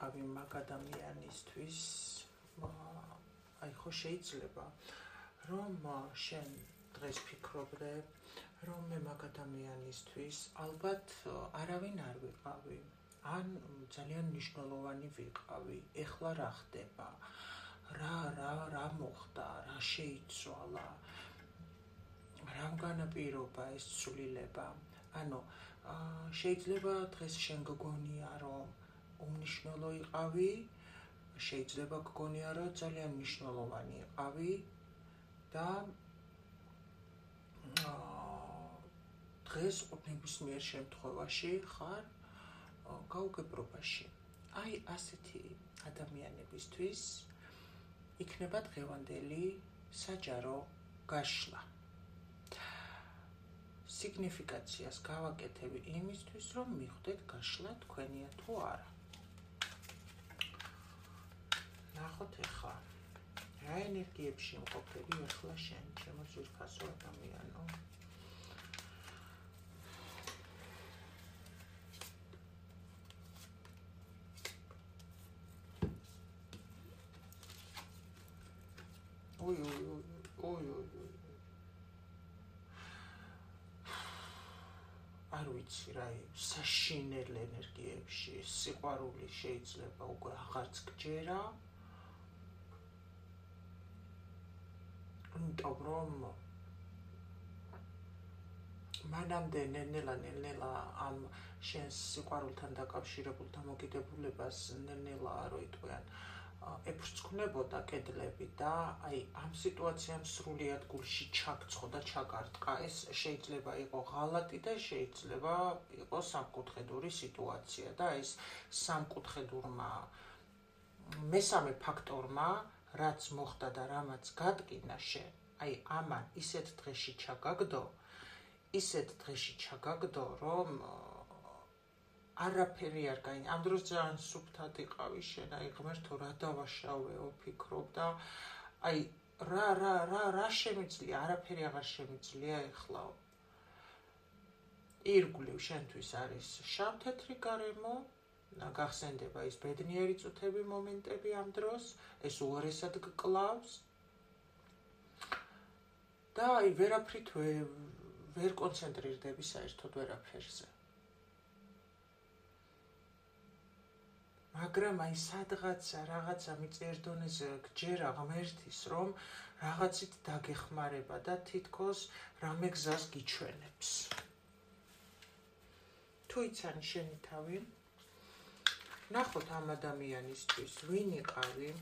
იყავი მაგ ადამიანისთვის, აი ხო შეიძლება რომ შენ დღეს ფიქრობდე რომ მე მაგ ადამიანისთვის ალბათ არავინ არ ვიყავი ან ძალიან მნიშვნელოვანი ვიყავი ეხლა რა ხდება რა მოხდა რა შეიცვალა რამ განაპირობა ეს ცვლილება ანუ შეიძლება დღეს შენ გგონია რომ უმნიშვნელო იყავი შეიძლება გგონია რომ ძალიან მნიშვნელოვანი იყავი და დღეს ნებისმიერ შემთხვევაში ხარ გაუგებრობაში. აი ასეთი ადამიანებისთვის იქნება დღევანდელი საჯარო გაშლა. სიგნიფიკაციას გავაკეთებ იმისთვის, რომ მიხვდეთ გაშლა თქვენია თუ არა. ნახოთ ახლა რა ენერგიებში მყოფები ახლა შენ, ჩემო ძვირფასო ადამიანო. ой. არ ვიცი რა საშინელ ენერგიებში სიყვარული შეიძლება უკვე აღარც გჯერა. იმიტომ რომ მანამდე ნელ-ნელა ამ შენს სიყვარულთან დაკავშირებულ დამოკიდებულებას ნელ-ნელა რო იტყვიან ეფრჩქნებოდა კედლები და აი ამ სიტუაციამ სრულიად გულში ჩაგწყო და ჩაგარტყა. ეს შეიძლება იყოს ღალატი და შეიძლება იყოს სამკუთხედური სიტუაცია და ეს სამკუთხედურმა მესამე ფაქტორმა რაც მოხდა და რამაც გადკინა შენ აი ამან ისეთ დღეში ჩაგაგდო რომ არაფერი არ გაიგე. ამ დროს ძალიან სუფთად იყავი შენ, აი ღმერთო რა დავაშავეო, ფიქრობ და აი რა შემიძლია, არაფერი აღარ შემიძლია ეხლა. ირგვლივ შენთვის არის შავ-თეთრი გარემო, გახსენდება ის ბედნიერი წუთები მომენტები ამ დროს, ეს უარესად გკლავს. და აი ვერაფრით ვერ კონცენტრირდები საერთოდ ვერაფერზე. მაგრამ აი სადღაცა რაღაცა მიწიერ დონეზე გჯერა ღმერთის რომ რაღაცით დაგეხმარება და თითქოს რამე გზას გიჩვენებს. თუ იცანი შენი თავი, ნახოთ ამ ადამიანისთვის ვინ იყავი.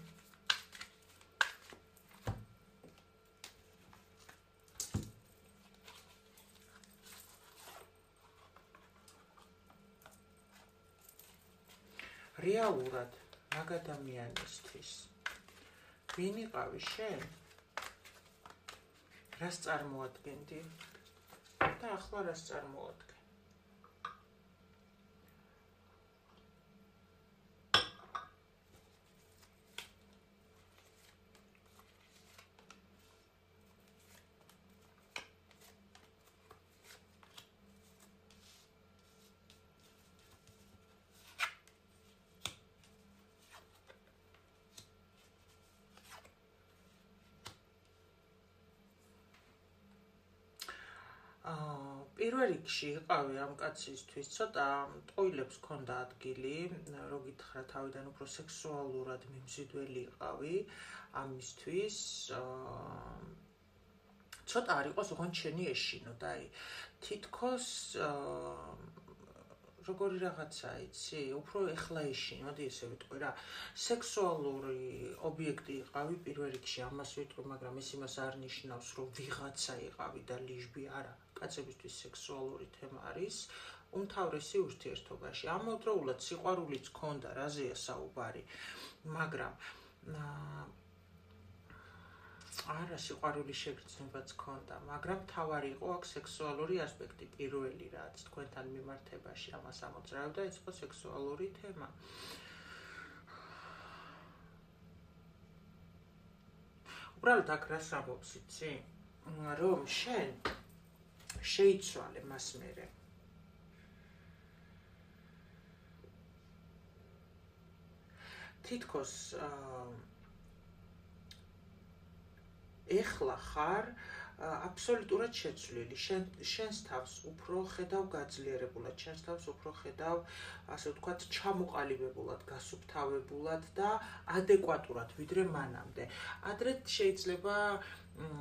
რეალურად მაგ ადამიანისთვის ვინ იყავი შენ? რას წარმოადგენდი? და ახლა რას წარმოადგენ? პირველ რიგში იყავი ამ კაცისთვის ცოტა ტყუილებს ჰქონდა ადგილი, რო გითხრა თავიდან უფრო სექსუალურად მიმზიდველი იყავი ამისთვის. ცოტა არ იყოს ოღონდ შენი ეშინო და აი თითქოს როგორი რაღაცა იცი, უფრო ეხლა ეშინო, მოდი ესე ვიტყვი რა. სექსუალური ობიექტი იყავი პირველ რიგში, ამას ვიტყვი, მაგრამ ეს იმას არ ნიშნავს, რომ ვიღაცა იყავი და ლიჟბი არა. კაცებისთვის სექსუალური თემა არის უმთავრესი ურთიერთობაში. ამავდროულად სიყვარულიც ჰქონდა, რაზეა საუბარი, მაგრამ არა სიყვარული შეგრძნებაც ჰქონდა, მაგრამ თავარი იყო აქ სექსუალური ასპექტი პირველი რაც თქვენთან მიმართებაში ამას ამოძრავდა, ეს იყო სექსუალური თემა. უბრალოდ აქ რას ამბობს იცი? რომ შენ შეიცვალე მას მერე. თითქოს ეხლა ხარ აბსოლუტურად შეცვლილი. შენს თავს უფრო ხედავ გაძლიერებულად, შენს თავს უფრო ხედავ, ასე ვთქვათ, ჩამოყალიბებულად, გასუფთავებულად და ადეკვატურად, ვიდრე მანამდე. ადრე შეიძლება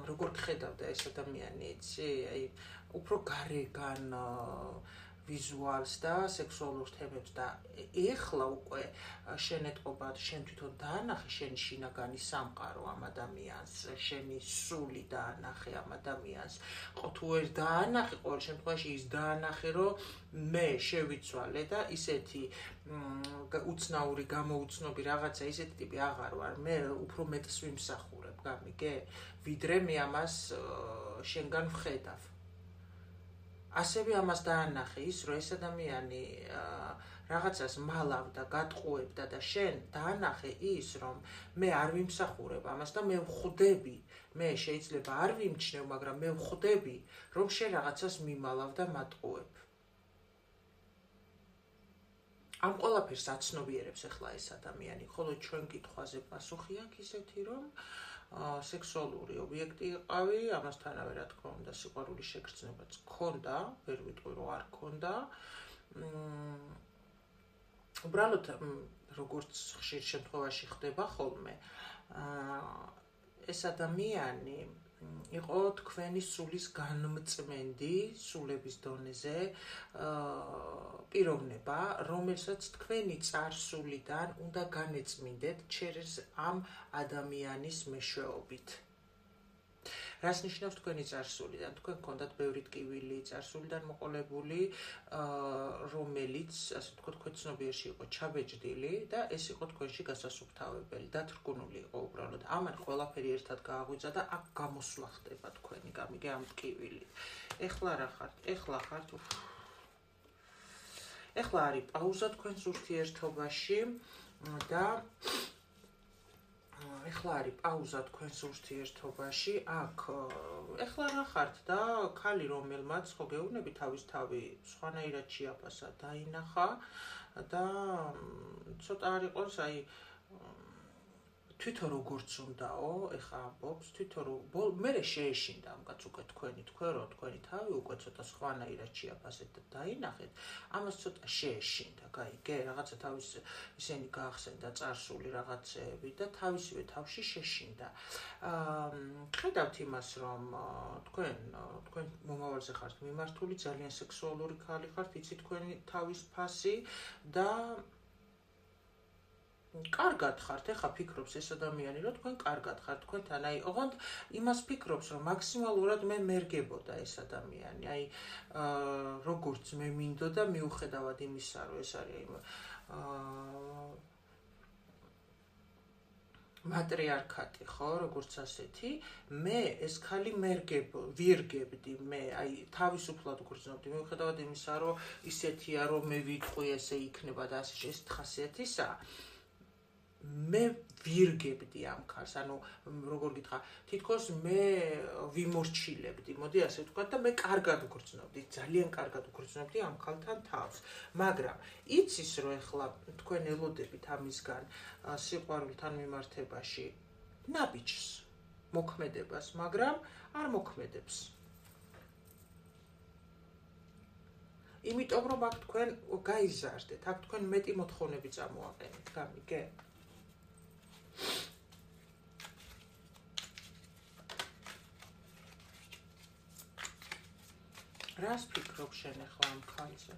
როგორ ხედავდა ეს ადამიანი, იცი, აი, უფრო გარეგან ვიზუალს და სექსუალურ თემებს და ეხლა უკვე შენეთყობად შენ თვითონ დაანახე შენი შინაგანი სამყარო ამ ადამიანს, შენი სული დაანახე ამ ადამიანს, თუ ვერ დაანახე, ყოველ შემთხვევაში ის დაანახე, რომ მე შევიცვალე და ისეთი უცნაური გამოუცნობი რაღაცა, ისეთი ტიპი აღარ ვარ, მე უფრო მეტს ვიმსახურებ, გამიგე, ვიდრე მე ამას შენგან ვხედავ. ასევე ამას დაანახე ის, რომ ეს ადამიანი რაღაცას მალავდა, გატყუებდა და შენ დაანახე ის, რომ მე არ ვიმსახურებ ამას და მე ვხვდები, მე შეიძლება არ ვიმჩნევ, მაგრამ მე ვხვდები, რომ შენ რაღაცას მიმალავ და მატყუებ. ამ ყველაფერს აცნობიერებს ახლა ეს ადამიანი, ხოლო ჩვენ კითხვაზე პასუხი აქვს ისეთი, რომ სექსუალური ობიექტი იყავი, ამასთანავე რა თქმა უნდა, სიყვარულის შეგრძნებაც გქონდა, ვერ ვიტყვი რომ არ გქონდა. უბრალოდ როგორც ხშირ შემთხვევაში ხდება ხოლმე, ეს ადამიანი იყო თქვენი სულის განმწმენდი, სულების დონეზე პიროვნება, რომელსაც თქვენი წარსულიდან უნდა განეწმინდეთ ჩერეს ამ ადამიანის მეშვეობით. რას ნიშნავს თქვენი წარსულიდან? თქვენ გქონდათ ბევრი ტკივილი წარსულიდან მოყოლებული, რომელიც, ასე ვთქვათ, თქვენ ცნობიერში იყო ჩაბეჭდილი და ეს იყო თქვენში გასასუფთავებელი, დათრგუნული იყო უბრალოდ. ამან ყველაფერი ერთად გააღვიძა და აქ გამოსვლა ხდება თქვენი, გამიგე ამ ტკივილი. ეხლა რა ხართ? ეხლა ხართ ეხლა არის პაუზა თქვენს ურთიერთობაში და ეხლა არის პაუზა თქვენს ურთიერთობაში, აქ ეხლა რა ხართ და ქალი რომელმაც ხო გეუბნები თავის თავი სხვანაირად შეაფასა, დაინახა და ცოტა არ იყოს აი თვითონ როგორც უნდაო, ეხა ამბობს, თვითონ მე შეეშინდა ამკაც უკვე თქვენი თავი უკვე ცოტა სხვანაირად შეაფასეთ და დაინახეთ, ამას ცოტა შეეშინდა, გაიგე, რაღაცა თავის ისენი გაახსენდა წარსული რაღაცეები და თავისივე თავში შეშინდა. ხედავთ იმას, რომ თქვენ მომავალზე ხართ მიმართული, ძალიან სექსუალური ქალი ხართ, იცით თქვენი თავის ფასი და კარგად ხართ, ეხა ფიქრობს ეს ადამიანი, რომ თქვენ კარგად ხართ, თქვენთან, აი, ოღონდ იმას ფიქრობს, რომ მაქსიმალურად მე მერგებოდა ეს ადამიანი, აი, როგორც მე მინდოდა, მიუხედავად იმისა, რომ ეს არის მატრიარქატი, ხო, როგორც ასეთი, მე ეს ქალი ვირგებდი, მე, აი, თავისუფლად გრძნობდი, მიუხედავად იმისა, რომ ისეთია, რომ მე ვიტყვი, ესე იქნება და ასე ეს ხასიათისა, მე ვირგებდი ამ ქალს, ანუ როგორ გითხრა, თითქოს მე ვიმორჩილებდი, მოდი ასე ვთქვა და მე კარგად ვგრძნობდი, ძალიან კარგად ვგრძნობდი ამ ქალთან თავს. მაგრამ იცის, რომ ეხლა თქვენ ელოდებით ამისგან სიყვარულთან მიმართებაში ნაბიჯს, მოქმედებას, მაგრამ არ მოქმედებს. იმიტომ რომ აქ თქვენ გაიზარდეთ, აქ თქვენ მეტი მოთხოვნები წამოაყენეთ, გამიგე? რას ფიქრობ შენ ახლა ამ ქალზე?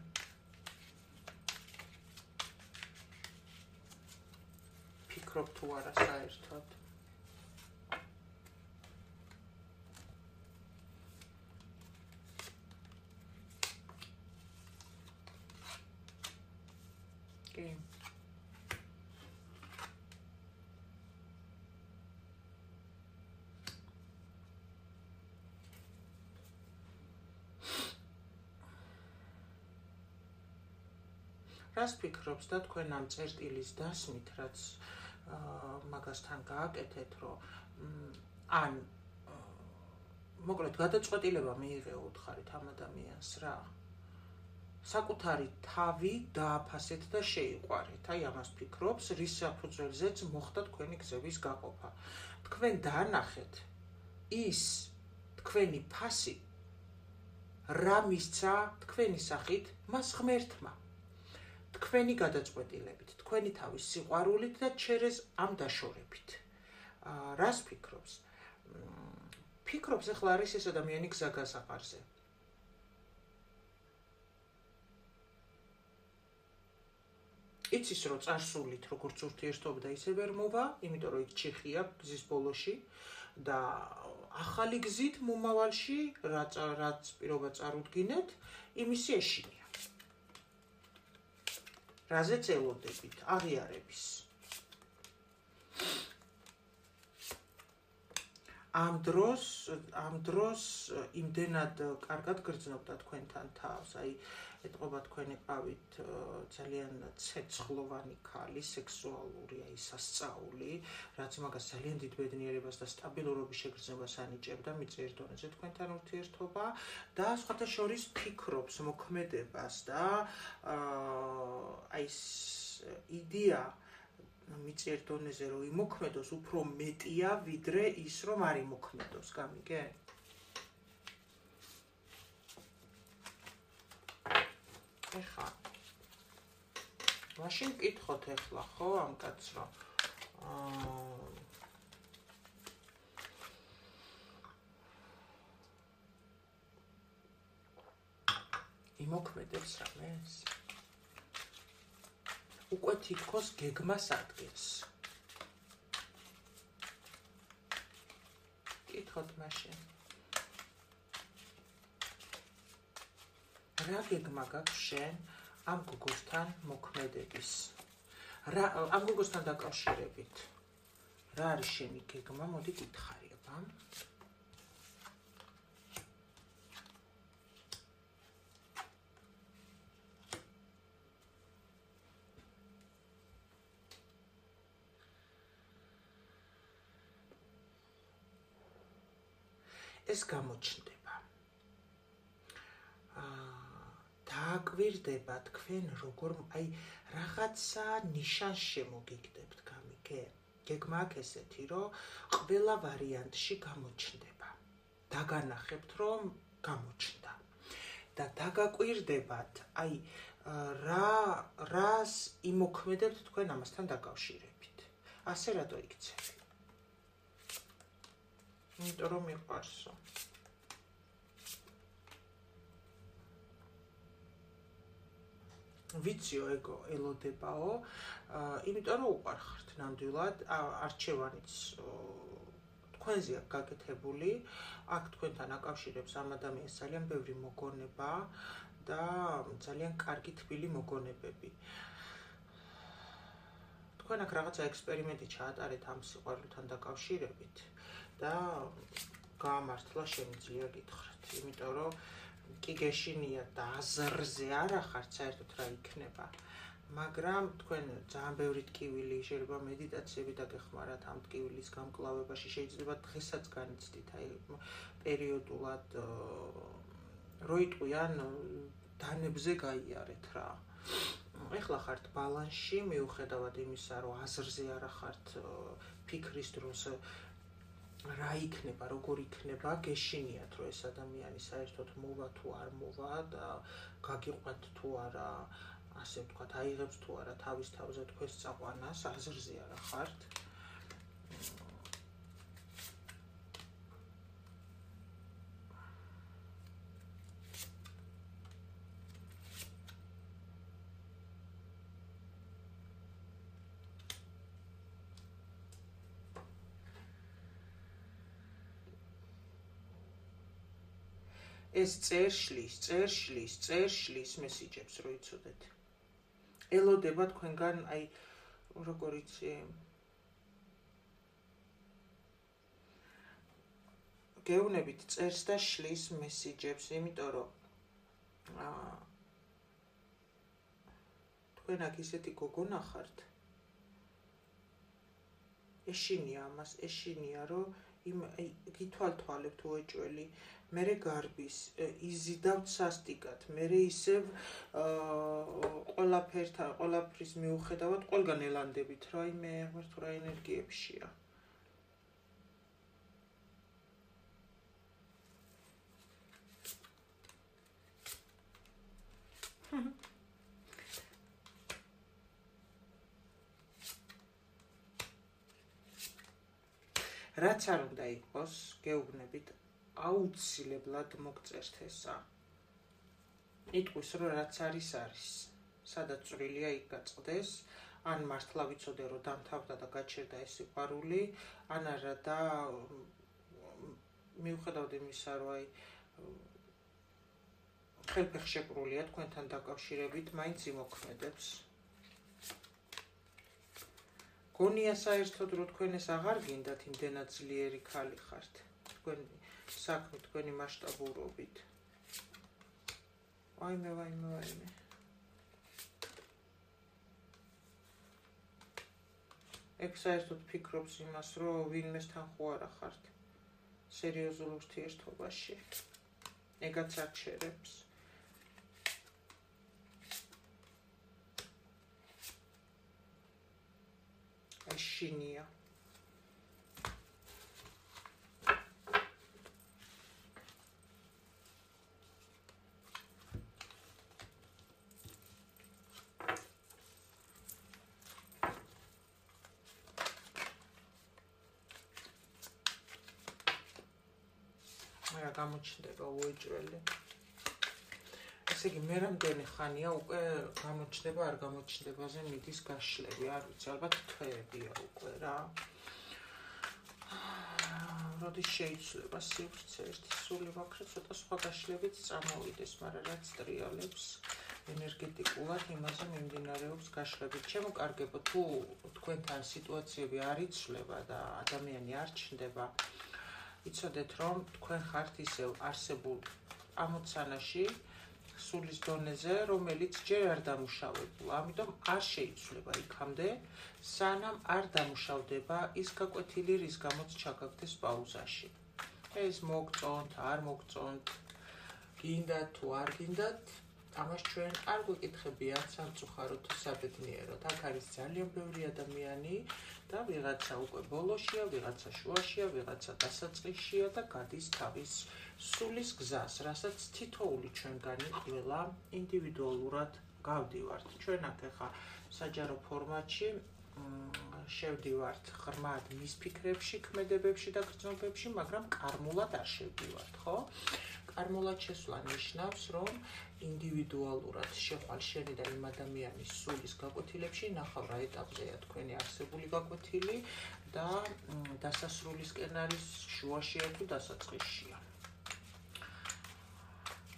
ფიქრობ თუ არა საერთოდ? კი. რას ფიქრობს და თქვენ ამ წერტილის დასმით, რაც მაგასთან გააკეთეთ, რომ ან მოკლედ გადაწყვეტილება მიიღე უთხარით ამ ადამიანს რა? საკუთარი თავი დააფასეთ და შეიყვარეთ. აი ამას ფიქრობს, რის საფუძველზეც მოხდა თქვენი გზების გაყოფა. თქვენ დაანახეთ ის თქვენი ფასი რა მისცა თქვენი სახით მას ღმერთმა. თქვენი გადაწყვეტილებით, თქვენი თავის სიყვარულით და ჩერეს ამ დაშორებით. რას ფიქრობს? ფიქრობს ახლა არის ეს ადამიანი გზა გასაყარზე. იცის რომ წარსულით როგორც ურთიერთობდა ისე ვერ მოვა, იმიტომ რომ იქ ჩიხია გზის ბოლოში და ახალი გზით მომავალში რაც პირობა წარუდგინეთ, იმისი ეშინია. რაზეც ელოდებით, აღიარების. ამ დროს იმდენად კარგად გრძნობდა თქვენთან თავს, აი ეთყობა თქვენი ყავით ძალიან ცეცხლოვანი ქალი, სექსუალური, აი სასწაული, რაც მაგას ძალიან დიდ ბედნიერებას და სტაბილურობის შეგრძნებას ანიჭებდა მიწიერ დონეზე თქვენთან ურთიერთობა და სხვათა შორის ფიქრობს მოქმედებას და აი ეს იდეა მიწიერ დონეზე რომ იმოქმედოს უფრო მეტია ვიდრე ის რომ არ იმოქმედოს, გამიგე? ეხლა მაშინ კითხოთ ეხლა ხო ამ კაცს რომ იმოქმედებს რამეს? უკვე თითქოს გეგმას ადგენს. კითხოთ მაშინ. რა გეგმა გაქვს შენ ამ გოგოსთან მოქმედების? ამ გოგოსთან დაკავშირებით. რა არის შენი გეგმა? მოდი გითხარებ. ეს გამოჩნდება. დააკვირდება თქვენ როგორ აი რაღაცა ნიშანს შემოგიგდებთ, გამიგე? გეგმა აქვს ესეთი, რომ ყველა ვარიანტში გამოჩნდება. დაგანახებთ, რომ გამოჩნდა. და დაგაკვირდებათ, აი რას იმოქმედებთ თქვენ ამასთან დაკავშირებით. ასე რატო იქცევი? იმიტომ რომ მიყვარსო. ვიციო ეგო ელოდებაო, იმიტომ რომ უყარხართ ნამდვილად, არჩევანიც თქვენზე აქვს გაკეთებული, აქ თქვენთან აკავშირებს ამ ადამიანს ძალიან ბევრი მოგონება და ძალიან კარგი თბილი მოგონებები. თქვენ აქ რაღაცა ექსპერიმენტი ჩაატარეთ ამ სიყვარულთან დაკავშირებით და გაამართლა შემიძლია გითხრათ, იმიტომ რომ კი გეშინიათ და აზრზე არ ახართ საერთოდ რა იქნება, მაგრამ თქვენ ძალიან ბევრი ტკივილი, შეიძლება მედიტაციები დაგეხმარათ ამ ტკივილის გამკლავებაში, შეიძლება დღესაც განიცდით, აი პერიოდულად რო იტყვიან დანებზე გაიარეთ რა. ეხლა ხართ ბალანსში, მიუხედავად იმისა, რომ აზრზე არ ახართ ფიქრის დროს რა იქნება, როგორ იქნება, გეშინიათ, რომ ეს ადამიანი საერთოდ მოვა თუ არ მოვა და გაგიყვანთ თუ არა, ასე ვთქვათ, აიღებს თუ არა თავის თავზე თქვენს წაყვანას, აზრზე არ ახართ. ეს წერშლის მესიჯებს რო იცოდეთ. ელოდება თქვენგან, აი, როგორ იცი, გეუბნებით წერს და შლის მესიჯებს, იმიტომ რომ თქვენ აქ ისეთი გოგონა ხართ, ეშინია ამას, ეშინია, რომ გითვალთვალებთ უეჭველი, მერე გარბის, იზიდავთ სასტიკად, მერე ისევ ყველაფრის მიუხედავად ყველგან ელანდებით, რაიმე ღმერთო რა ენერგიებშია. რაც არ უნდა იყოს, გეუბნებით, აუცილებლად მოგწერთ ესა. იტყვის, რომ რაც არის, სადაც წვრილია იქ გაწყდეს, ან მართლა ვიცოდე, რომ დამთავრდა და გაჩერდა ეს სიყვარული, ან არა და მიუხედავად იმისა, რომ ხელფეხშეკრულია თქვენთან დაკავშირებით, მაინც იმოქმედებს. გონია საერთოდ, რომ თქვენ ეს აღარ გინდათ, იმდენად ძლიერი ქალი ხართ, თქვენი საქმე, თქვენი მასშტაბურობით. ვაიმე. ეგ საერთოდ ფიქრობს იმას, რომ ვინმესთან ხო არა ხართ სერიოზულ ურთიერთობაში. ეგაც აჩერებს. შინია. რა გამოჩნდება უეჭველი. ესე იგი, მე რამდენი ხანია უკვე გამოჩნდება, არ გამოჩნდებაზე მიდის გაშლები, არ ვიცი, ალბათ თვეებია უკვე რა. როდის შეიცვლება სივრცე, ერთი სული ვაქრე, ცოტა სხვა გაშლებიც წამოვიდეს, მაგრამ რაც ტრიალებს ენერგეტიკულად იმაზე მიმდინარეობს გაშლები. ჩემოკარგებო, თუ თქვენთან სიტუაციები არ იცვლება და ადამიანი არ ჩნდება, იცოდეთ, რომ თქვენ ხართ ისევ არსებულ ამოცანაში, სულის დონეზე, რომელიც ჯერ არ დამუშავებულა, ამიტომ არ შეიცვლება იქამდე, სანამ არ დამუშავდება ის გაკვეთილი, რის გამოც ჩაგაგდეს პაუზაში. ეს მოგწონთ, არ მოგწონთ, გინდათ თუ არ გინდათ, ამას ჩვენ არ გვეკითხებიან სამწუხაროდ თუ საბედნიეროდ. აქ არის ძალიან ბევრი ადამიანი და ვიღაცა უკვე ბოლოშია, ვიღაცა შუაშია, ვიღაცა დასაწყისშია და გადის თავის სულის გზას, რასაც თითოეული ჩვენგანი ყველა ინდივიდუალურად გავდივართ. ჩვენ აქ ახლა საჯარო ფორმატში შევდივართ ღრმად მის ფიქრებში, ქმედებებში და გრძნობებში, მაგრამ კარმულად არ შევდივართ, ხო? კარმულად შესვლა ნიშნავს, რომ ინდივიდუალურად შეხვალ შენი და იმ ადამიანის სულის გაკვეთილებში ნახავ რა ეტაპზეა თქვენი არსებული გაკვეთილი და დასასრულისკენ არის შუაშია თუ დასაწყისშია.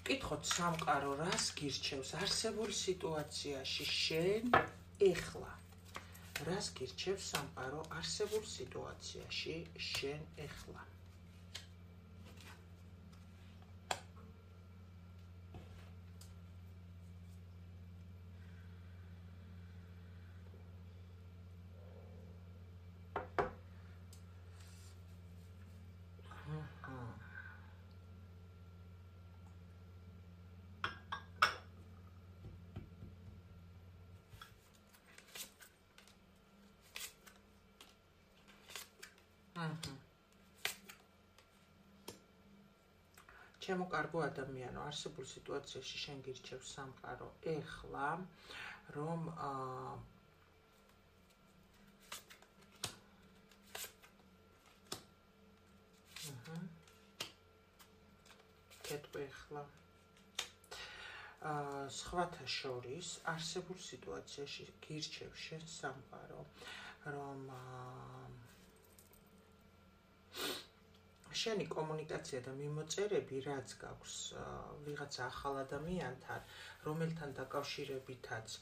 კითხოთ სამყარო რას გირჩევს არსებულ სიტუაციაში შენ ეხლა. რას გირჩევს სამყარო არსებულ სიტუაციაში შენ ეხლა. ჩემო კარგო ადამიანო, არსებულ სიტუაციაში შენ გირჩევს სამყარო ეხლა, რომ კეთო ეხლა სხვათა შორის არსებულ სიტუაციაში გირჩევს შენ სამყარო, რომ შენი კომუნიკაცია და მიმოწერები რაც გაქვს ვიღაცა ახალ ადამიანთან, რომელთან დაკავშირებითაც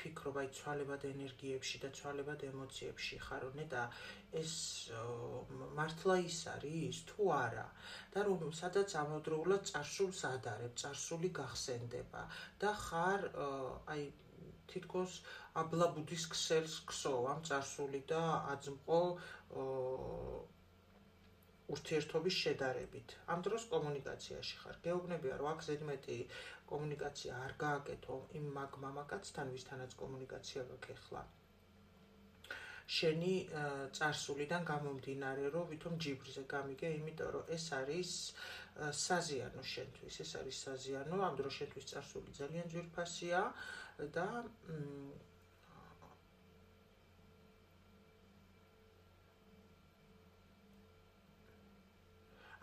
ფიქრობ, აი ცვალებად ენერგიებში და ცვალებად ემოციებში ხარონე და ეს მართლა ის არის თუ არა და რომ სადაც ამავდროულად წარსულს ადარებ, წარსული გახსენდება და ხარ აი თითქოს აბლაბუდის ქსელს ქსოვ ამ წარსული და აძმყო ურთიერთობის შედარებით. ამ დროს კომუნიკაციაში ხარ. გეუბნებია, რომ აქ ზედმეტი კომუნიკაცია არ გააკეთო იმ მაგ მამაკაცთან, ვისთანაც კომუნიკაცია გაქვს ახლა. შენი წარსულიდან გამომდინარე, რომ ვითომ ჯიბრზე გამიგე, იმიტომ რომ ეს არის საზიანო შენთვის, ეს არის საზიანო, ამ დროს შენთვის წარსული ძალიან ძვირფასია და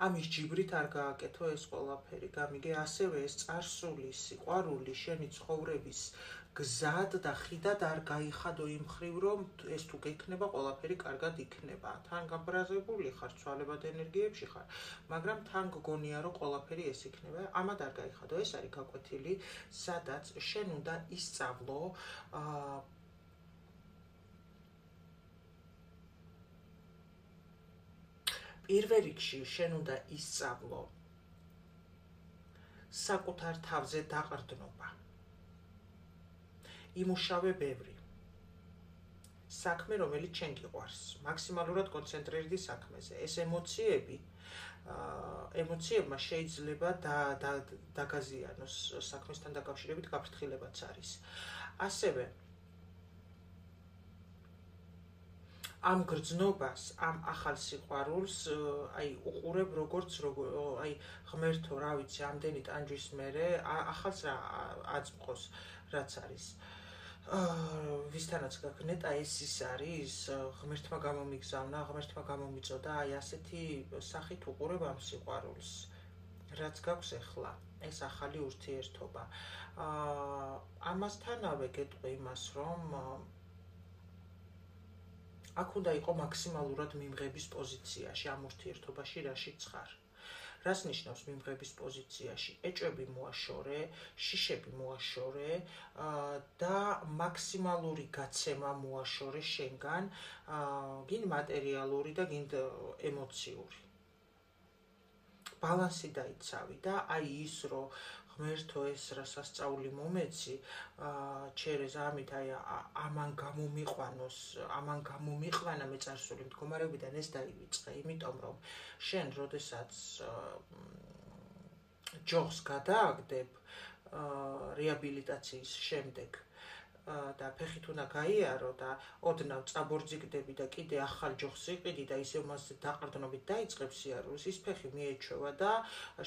ამის ჯიბრით არ გააკეთო ეს ყველაფერი, გამიგე, ასევე ეს წარსული სიყვარული შენი ცხოვრების გზად და ხიდად არ გაიხადო იმ მხრივ, რომ ეს თუ გექნება, ყველაფერი კარგად იქნება. თან გაბრაზებული ხარ, ცვალებად ენერგიებში ხარ, მაგრამ თან გგონია, რომ ყველაფერი ეს იქნება. ამად არ გაიხადო, ეს არის გაკვეთილი, სადაც შენ უნდა ისწავლო პირველ რიგში შენ უნდა ისწავლო საკუთარ თავზე დაყრდნობა. იმუშავე ბევრი. საქმე, რომელიც შენ გიყვარს, მაქსიმალურად კონცენტრირდი საქმეზე. ეს ემოციებმა შეიძლება დაგაზიანოს საქმესთან დაკავშირებით გაფრთხილებაც არის. ასევე ამ გრძნობას, ამ ახალ სიყვარულს, უყურებ როგორც ღმერთო, რა ვიცი, ამდენი ტანჯვის მერე ახალს რა აწმყოს, რაც არის. ვისთანაც გაგნეტა ეს ის არის, ღმერთმა გამომიგზავნა, ღმერთმა გამომიწოდა, ასეთი სახით უყურებ ამ სიყვარულს. რაც გაქვს ახლა, ეს ახალი ურთიერთობა. ამასთანავე გეტყვი იმას, რომ აქ უნდა იყო მაქსიმალურად მიმღების პოზიციაში, ამ ურთიერთობაში რაშიც ხარ. რას ნიშნავს მიმღების პოზიციაში? ეჭვები მოაშორე, შიშები მოაშორე და მაქსიმალური გაცემა მოაშორე შენგან, გინ მატერიალური და გინ ემოციური. ბალანსი დაიცავი და ის რომ ღმერთო ეს რა სასწაული მომეცი, ჩერეს ამით ამან გამომიყვანოს, ამან გამომიყვანა მე წარსული მდგომარეობიდან ეს დაივიწყე, იმიტომ რომ შენ როდესაც ჯოხს გადააგდებ რეაბილიტაციის შემდეგ და ფეხით უნდა გაიარო და ოდნავ წაბორძიგდები და კიდე ახალ ჯოხს იყიდი და ისევ მასზე დაყრდნობით დაიწყებ სიარულს, ის ფეხი მიეჩვევა და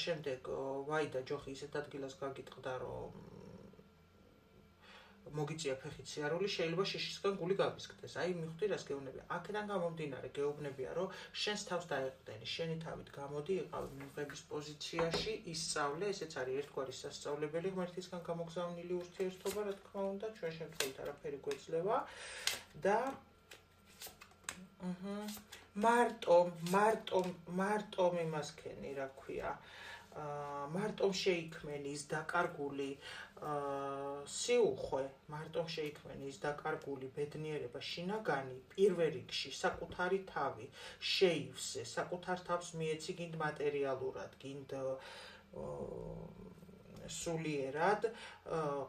შემდეგ ვაი და ჯოხი ისეთ ადგილას გაგიტყდა, რომ მოგიწია ფეხით სიარული, შეიძლება შიშისგან გული გაგისკდეს. მიხვდი რას გეუბნებია. აქედან გამომდინარე გეუბნებია, რომ შენს თავს დაეყრდენი, შენი თავით გამოდი, იყავი მიმღების პოზიციაში, ისწავლე, ესეც არის ერთგვარი სასწავლებელი ღმერთისგან გამოგზავნილი ურთიერთობა, რა თქმა უნდა, ჩვენ შემთხვევით არაფერი გვეძლევა და მარტომ იმას ქენი, რა ქვია, მარტომ შეიქმენი ის დაკარგული სიუხვე, მარტომ შეიქმენი ის დაკარგული ბედნიერება, შინაგანი, პირველ რიგში საკუთარი თავი შეივსე, საკუთარ თავს მიეცი გინდ მატერიალურად, გინდ სულიერად,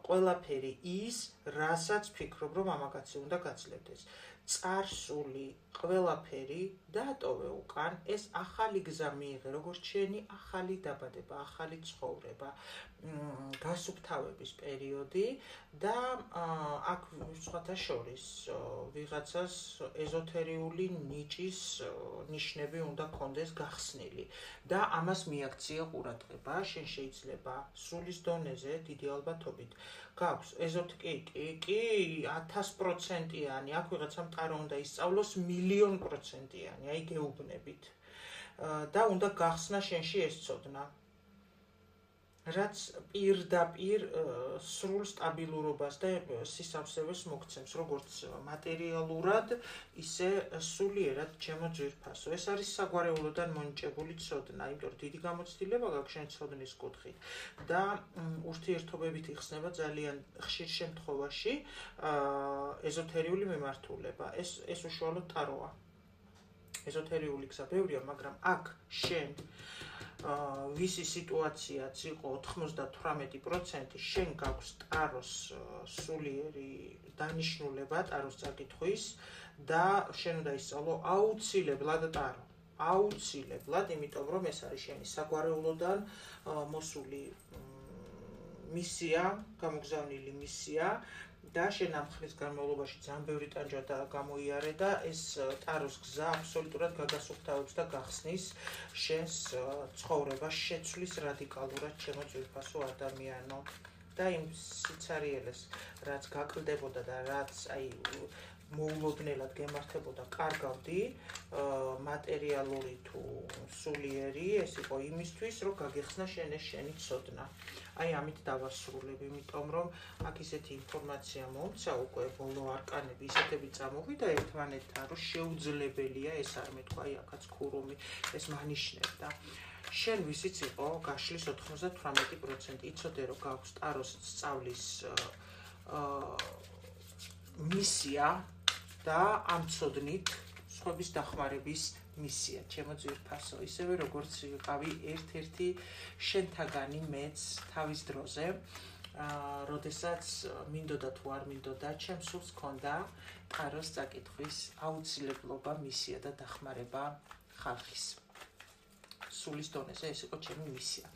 ყველაფერი ის, რასაც ფიქრობ, რომ ამაგაცი უნდა გაძლევდეს. წარსული, ყველაფერი დაატოვე უკან, ეს ახალი გზა მიიღე, როგორც შენი ახალი დაბადება, ახალი ცხოვრება, გასუფთავების პერიოდი და აქ სხვათა შორის ვიღაცას ეზოთერიული ნიჭის ნიშნები უნდა კონდეს გახსნილი და ამას მიაქცია ყურადღება, შენ შეიძლება სულის დონეზე დიდი ალბათობით გაქვს ეზოთიკი 1000%-იანი, აქ ვიღაცა მყარო უნდა ისწავლოს 1,000,000%-იანი, გეუბნებით და უნდა გახსნა შენში ეს ცოდნა. რაც პირდაპირ სრულ სტაბილურობას და სისავსებას მოგცემს, როგორც მატერიალურად, ისე სულიერად ჩემო ძვირფასო. ეს არის საგვარეულოდან მონიჭებული ცოდნა, იმიტომ რომ დიდი გამოცდილება გაქვს შენ ცოდნის კუთხით და ურთიერთობებით იხსნება ძალიან ხშირ შემთხვევაში ეზოთერიული მიმართულება. ეს უშუალოდ ტაროა. ეზოთერიული გზა ბევრია, მაგრამ აქ შენ ვისი სიტუაციაც იყო 98%, შენ გაქვს ტაროს სულიერი დანიშნულება, ტაროს წაკითხვის და შენ უნდა ისწავლო აუცილებლად ტარო. აუცილებლად, იმიტომ რომ ეს არის შენი საგვარეულოდან მოსული მისია, გამოგზავნილი მისია და შენ ამ ხნის განმავლობაში ძალიან ბევრი ტანჯვა გამოიარე და ეს ტაროს გზა აბსოლუტურად გაგასუფთავებს და გახსნის შენს ცხოვრებას, შეცვლის რადიკალურად ჩემო ძვირფასო ადამიანო და იმ სიცარიელეს, რაც გაკლდებოდა და რაც მოულოდნელად გემართებოდა, კარგავდი, მატერიალური თუ სულიერი, ეს იყო იმისთვის, რომ გაგეხსნა შენი ცოდნა. ამით დავასრულებ, იმიტომ რომ აქ ისეთი ინფორმაცია მომცა უკვე ბოლო არკანები ისეთები წამოვიდა ერთმანეთთან, რომ შეუძლებელია ეს არ მეთქვა, აქაც ქურუმი, ეს მანიშნებდა. შენ ვისიც იყო გაშლის 98%, იცოდე რომ გაქვს ტაროს სწავლის მისია და ამ ცოდნით სხვების დახმარების მისია, ჩემო ძვირფასო, ისევე როგორც ვიყავი ერთ-ერთი შენთაგანი მეც თავის დროზე, როდესაც მინდოდა თუ არ მინდოდა, ჩემს სულს ჰქონდა ტაროს წაკითხვის აუცილებლობა, მისია და დახმარება ხალხის. სულის დონეზე ეს იყო ჩემი მისია.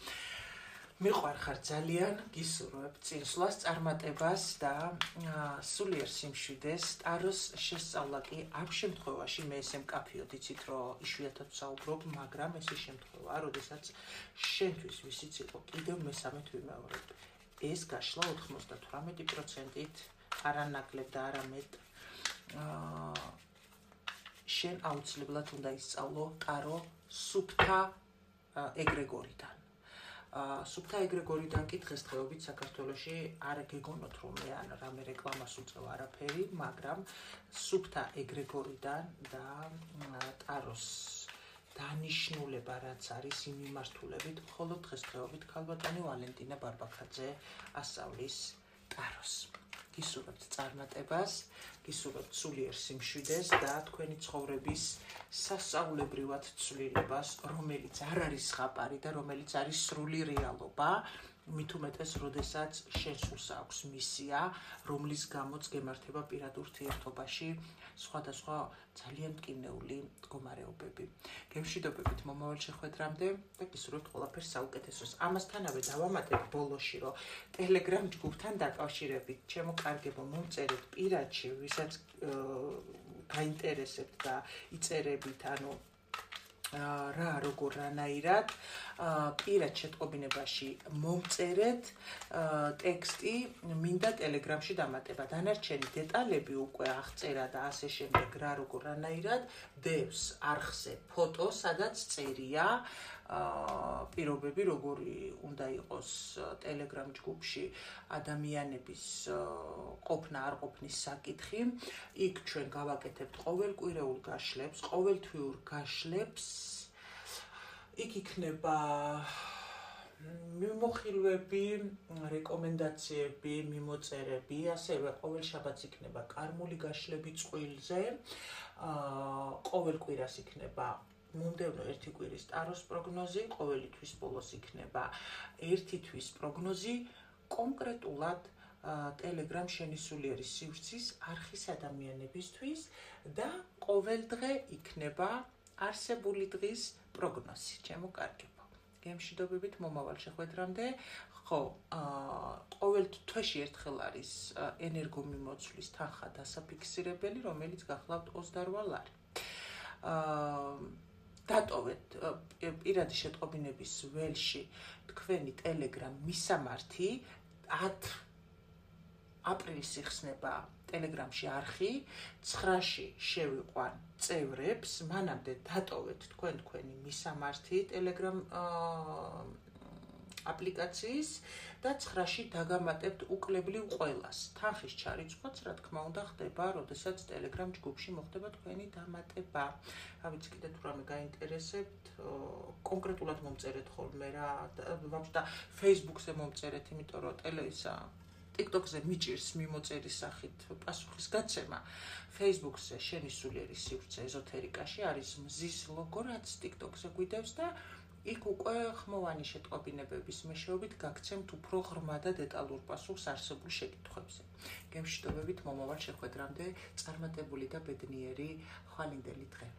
მიყვარხარ ძალიან, გისურვებ წინსვლას, წარმატებას და სულიერ სიმშვიდეს. ტაროს შესწავლა კი ამ შემთხვევაში მე ესე მკაფიოდ იცით, რომ იშვიათად ვსაუბრობ, მაგრამ ეს ის შემთხვევაა, როდესაც შენთვის ვისიც იყო კიდევ მესამედ ვიმეორებ. ეს გაშლა 98%-ით არანაკლებ და არამედ შენ აუცილებლად უნდა ისწავლო ტარო სუფთა ეგრეგორიდან. სუფთა ეგრეგორიდან კი დღესდღეობით საქართველოში არ გეგონოთ რომ მე ან რამე რეკლამას უწევ არაფერი, მაგრამ სუფთა ეგრეგორიდან და ტაროს დანიშნულება რაც არის იმ მიმართულებით, მხოლოდ დღესდღეობით ქალბატონი ვალენტინა ბარბაქაძე ასწავლის ტაროს. გისურვებთ წარმატებას, გისურვებთ სულიერ სიმშვიდეს და თქვენი ცხოვრების სასწაულებრივად ცვლილებას, რომელიც არ არის ზღაპარი და რომელიც არის სრული რეალობა, მით უმეტეს, როდესაც შენ სულს აქვს მისია, რომლის გამოც გემართება პირად ურთიერთობაში სხვადასხვა ძალიან მტკივნეული მდგომარეობები. გემშვიდობებით მომავალ შეხვედრამდე და გისურვებთ ყველაფერს საუკეთესოს. ამასთანავე დავამატებ ბოლოში, რომ ტელეგრამ ჯგუფთან დაკავშირებით ჩემო კარგებო მომწერეთ პირადში, ვისაც გაინტერესებთ და იწერებით, რა როგორ რანაირად პირად შეტყობინებაში მომწერეთ ტექსტი მინდა ტელეგრამში დამატება. დანარჩენი დეტალები უკვე აღწერა და ასე შემდეგ რა როგორ რანაირად დევს არხზე ფოტო, სადაც წერია პირობები როგორი უნდა იყოს ტელეგრამ ჯგუფში ადამიანების ყოფნა არ ყოფნის საკითხი. იქ ჩვენ გავაკეთებთ ყოველკვირეულ გაშლებს, ყოველთვიურ გაშლებს. იქ იქნება მიმოხილვები, რეკომენდაციები, მიმოწერები, ასევე ყოველ შაბათს იქნება კარმული გაშლები წყვილზე. ყოველ კვირას იქნება მომდევნო ერთი კვირის ტაროს პროგნოზი, ყოველი თვის ბოლოს იქნება ერთი თვის პროგნოზი კონკრეტულად ტელეგრამ შენი სულიერი სივრცის არხის ადამიანებისთვის და ყოველ დღე იქნება არსებული დღის პროგნოზი, ჩემო კარგებო. გემშვიდობებით მომავალ შეხვედრამდე. ხო, ყოველ თვეში ერთხელ არის ენერგომიმოცვლის თანხა დასაფიქსირებელი, რომელიც გახლავთ 28 ლარი. დატოვეთ პირადი შეტყობინების ველში თქვენი ტელეგრამ მისამართი 10 აპრილის იხსნება ტელეგრამში არხი, 9-ში შევიყვან წევრებს, მანამდე დატოვეთ თქვენი მისამართი ტელეგრამ აპლიკაციის და 9-ში დაგამატებთ უკლებლივ ყველას. თანხის ჩარიცხვაც, რა თქმა უნდა, ხდება, როდესაც ტელეგრამ ჯგუფში მოხდება თქვენი დამატება. რა ვიცი, კიდე თუ რამე გაინტერესებთ, კონკრეტულად მომწერეთ ხოლმე რა, ვაბშე Facebook-ზე მომწერეთ, იმიტომ რომ TikTok-ზე მიჭირს მიმოწერის სახით პასუხის გაცემა. Facebook-ზე შენი სულიერი სივრცე ეზოთერიკაში არის მზის ლოგო, რაც TikTok-ზე გვიდევს და იქ უკვე ხმოვანი შეტყობინებების მეშვეობით გაგცემთ უფრო ღრმა და დეტალურ პასუხს არსებულ შეკითხვებზე. გემშვიდობებით მომავალ შეხვედრამდე, წარმატებული და ბედნიერი ხვალინდელი დღე.